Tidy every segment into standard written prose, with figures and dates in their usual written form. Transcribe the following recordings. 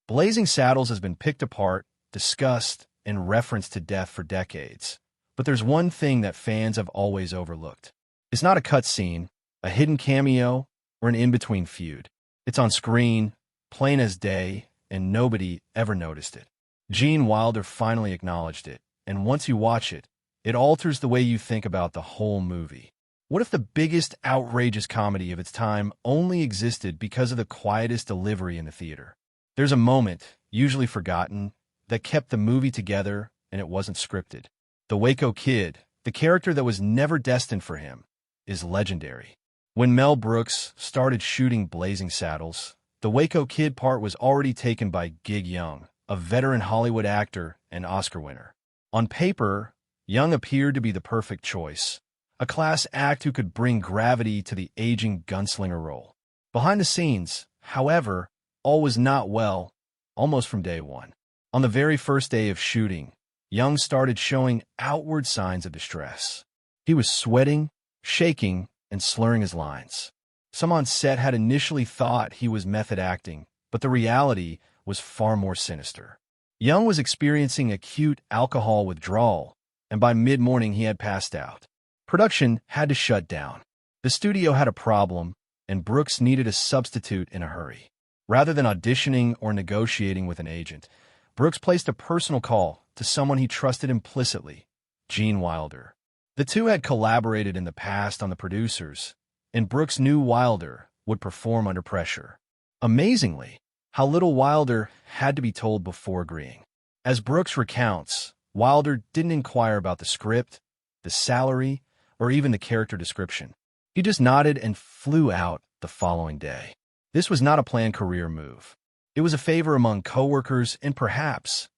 Blazing Saddles has been picked apart, discussed, and referenced to death for decades. But there's one thing that fans have always overlooked. It's not a cutscene, a hidden cameo, or an in-between feud. It's on screen, plain as day, and nobody ever noticed it. Gene Wilder finally acknowledged it, and once you watch it, it alters the way you think about the whole movie. What if the biggest outrageous comedy of its time only existed because of the quietest delivery in the theater? There's a moment, usually forgotten, that kept the movie together, and it wasn't scripted. The Waco Kid, the character that was never destined for him, is legendary. When Mel Brooks started shooting Blazing Saddles, the Waco Kid part was already taken by Gig Young, a veteran Hollywood actor and Oscar winner. On paper, Young appeared to be the perfect choice, a class act who could bring gravity to the aging gunslinger role. Behind the scenes, however, all was not well, almost from day one. On the very first day of shooting, Young started showing outward signs of distress. He was sweating, shaking, and slurring his lines. Some on set had initially thought he was method acting, but the reality was far more sinister. Young was experiencing acute alcohol withdrawal, and by mid-morning he had passed out. Production had to shut down. The studio had a problem, and Brooks needed a substitute in a hurry. Rather than auditioning or negotiating with an agent, Brooks placed a personal call to someone he trusted implicitly, Gene Wilder. The two had collaborated in the past on The Producers, and Brooks knew Wilder would perform under pressure. Amazingly, how little Wilder had to be told before agreeing. As Brooks recounts, Wilder didn't inquire about the script, the salary, or even the character description. He just nodded and flew out the following day. This was not a planned career move. It was a favor among coworkers and perhaps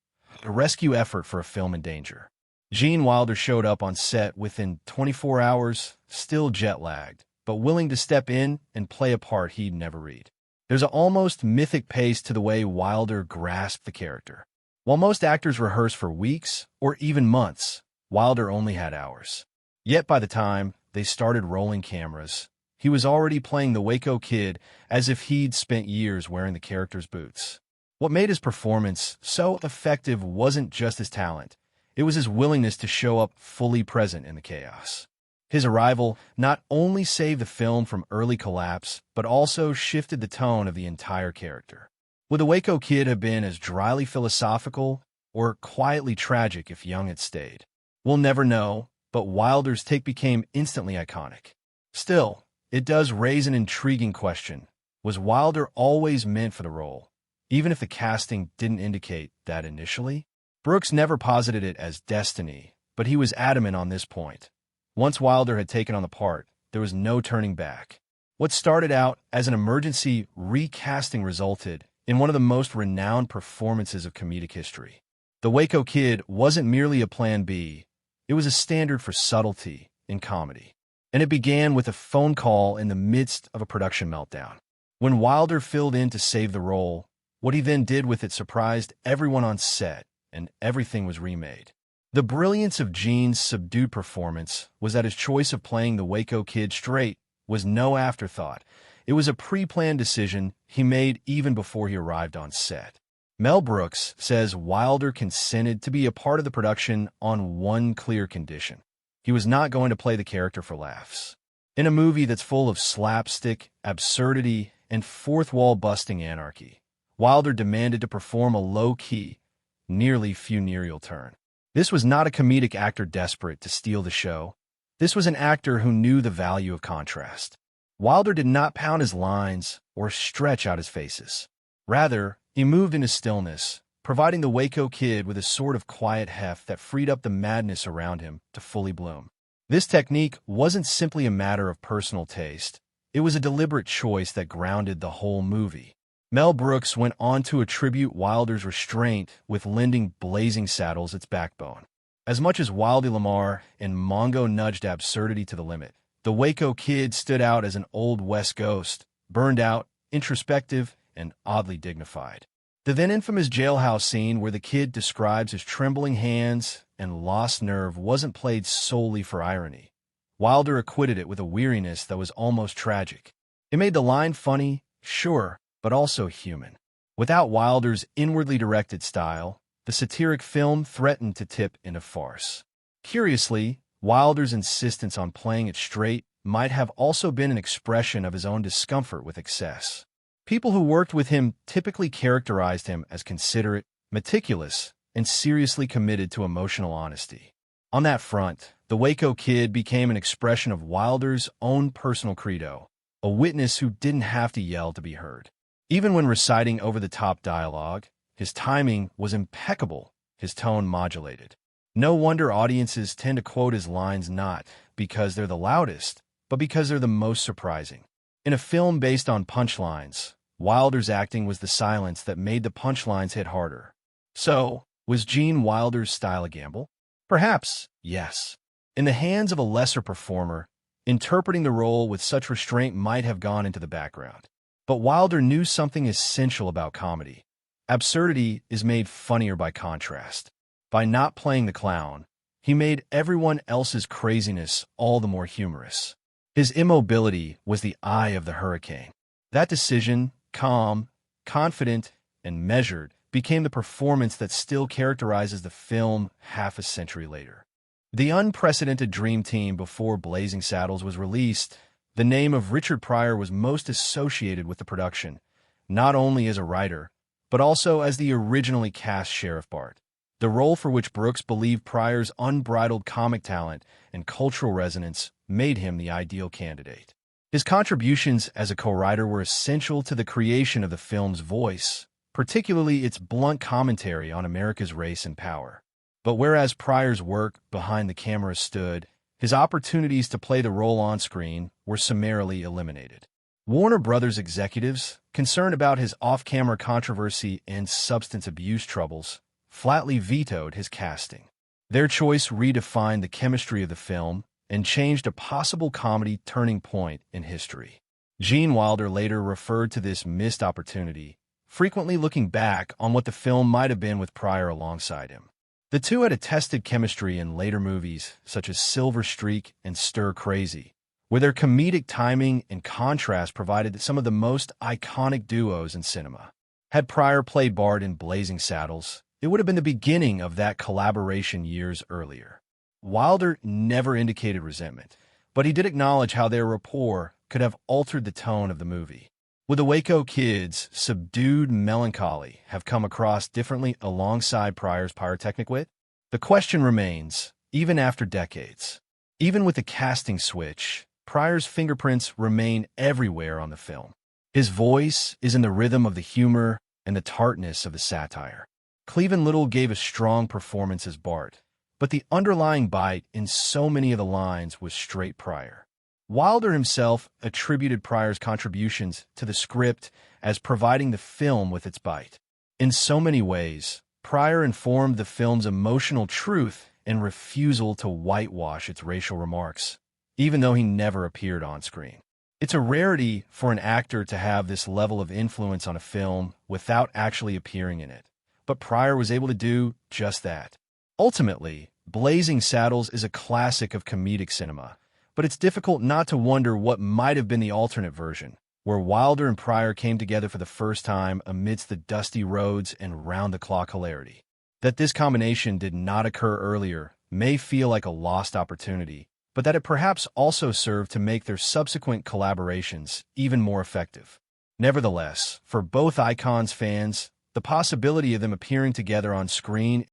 a rescue effort for a film in danger. Gene Wilder showed up on set within 24 hours, still jet-lagged, but willing to step in and play a part he'd never read. There's an almost mythic pace to the way Wilder grasped the character. While most actors rehearse for weeks or even months, Wilder only had hours. Yet by the time they started rolling cameras, he was already playing the Waco Kid as if he'd spent years wearing the character's boots. What made his performance so effective wasn't just his talent. It was his willingness to show up fully present in the chaos. His arrival not only saved the film from early collapse, but also shifted the tone of the entire character. Would the Waco Kid have been as dryly philosophical or quietly tragic if Young had stayed? We'll never know, but Wilder's take became instantly iconic. Still, it does raise an intriguing question. Was Wilder always meant for the role, even if the casting didn't indicate that initially? Brooks never posited it as destiny, but he was adamant on this point. Once Wilder had taken on the part, there was no turning back. What started out as an emergency recasting resulted in one of the most renowned performances of comedic history. The Waco Kid wasn't merely a plan B, it was a standard for subtlety in comedy. And it began with a phone call in the midst of a production meltdown. When Wilder filled in to save the role, what he then did with it surprised everyone on set, and everything was remade. The brilliance of Gene's subdued performance was that his choice of playing the Waco Kid straight was no afterthought. It was a pre-planned decision he made even before he arrived on set. Mel Brooks says Wilder consented to be a part of the production on one clear condition. He was not going to play the character for laughs. In a movie that's full of slapstick, absurdity, and fourth-wall-busting anarchy, Wilder demanded to perform a low-key, nearly funereal turn. This was not a comedic actor desperate to steal the show. This was an actor who knew the value of contrast. Wilder did not pound his lines or stretch out his faces. Rather, he moved into stillness, providing the Waco Kid with a sort of quiet heft that freed up the madness around him to fully bloom. This technique wasn't simply a matter of personal taste. It was a deliberate choice that grounded the whole movie. Mel Brooks went on to attribute Wilder's restraint with lending Blazing Saddles its backbone. As much as Wildy Lamar and Mongo nudged absurdity to the limit, the Waco Kid stood out as an Old West ghost, burned out, introspective, and oddly dignified. The then infamous jailhouse scene where the kid describes his trembling hands and lost nerve wasn't played solely for irony. Wilder acquitted it with a weariness that was almost tragic. It made the line funny, sure, but also human. Without Wilder's inwardly directed style, the satiric film threatened to tip into farce. Curiously, Wilder's insistence on playing it straight might have also been an expression of his own discomfort with excess. People who worked with him typically characterized him as considerate, meticulous, and seriously committed to emotional honesty. On that front, the Waco Kid became an expression of Wilder's own personal credo, a witness who didn't have to yell to be heard. Even when reciting over-the-top dialogue, his timing was impeccable, his tone modulated. No wonder audiences tend to quote his lines not because they're the loudest, but because they're the most surprising. In a film based on punchlines, Wilder's acting was the silence that made the punchlines hit harder. So, was Gene Wilder's style a gamble? Perhaps, yes. In the hands of a lesser performer, interpreting the role with such restraint might have gone into the background. But Wilder knew something essential about comedy. Absurdity is made funnier by contrast. By not playing the clown, he made everyone else's craziness all the more humorous. His immobility was the eye of the hurricane. That decision, calm, confident, and measured, became the performance that still characterizes the film half a century later. The unprecedented dream team before Blazing Saddles was released, the name of Richard Pryor was most associated with the production, not only as a writer, but also as the originally cast Sheriff Bart, the role for which Brooks believed Pryor's unbridled comic talent and cultural resonance made him the ideal candidate. His contributions as a co-writer were essential to the creation of the film's voice, particularly its blunt commentary on America's race and power. But whereas Pryor's work behind the camera stood, his opportunities to play the role on screen were summarily eliminated. Warner Brothers executives, concerned about his off-camera controversy and substance abuse troubles, flatly vetoed his casting. Their choice redefined the chemistry of the film and changed a possible comedy turning point in history. Gene Wilder later referred to this missed opportunity, frequently looking back on what the film might have been with Pryor alongside him. The two had a tested chemistry in later movies such as Silver Streak and Stir Crazy, where their comedic timing and contrast provided some of the most iconic duos in cinema. Had Pryor played Bart in Blazing Saddles, it would have been the beginning of that collaboration years earlier. Wilder never indicated resentment, but he did acknowledge how their rapport could have altered the tone of the movie. Would the Waco Kid's subdued melancholy have come across differently alongside Pryor's pyrotechnic wit? The question remains, even after decades. Even with the casting switch, Pryor's fingerprints remain everywhere on the film. His voice is in the rhythm of the humor and the tartness of the satire. Cleavon Little gave a strong performance as Bart, but the underlying bite in so many of the lines was straight Pryor. Wilder himself attributed Pryor's contributions to the script as providing the film with its bite. In so many ways, Pryor informed the film's emotional truth and refusal to whitewash its racial remarks, even though he never appeared on screen. It's a rarity for an actor to have this level of influence on a film without actually appearing in it, but Pryor was able to do just that. Ultimately, Blazing Saddles is a classic of comedic cinema, but it's difficult not to wonder what might have been the alternate version, where Wilder and Pryor came together for the first time amidst the dusty roads and round-the-clock hilarity. That this combination did not occur earlier may feel like a lost opportunity, but that it perhaps also served to make their subsequent collaborations even more effective. Nevertheless, for both icons' fans, the possibility of them appearing together on screen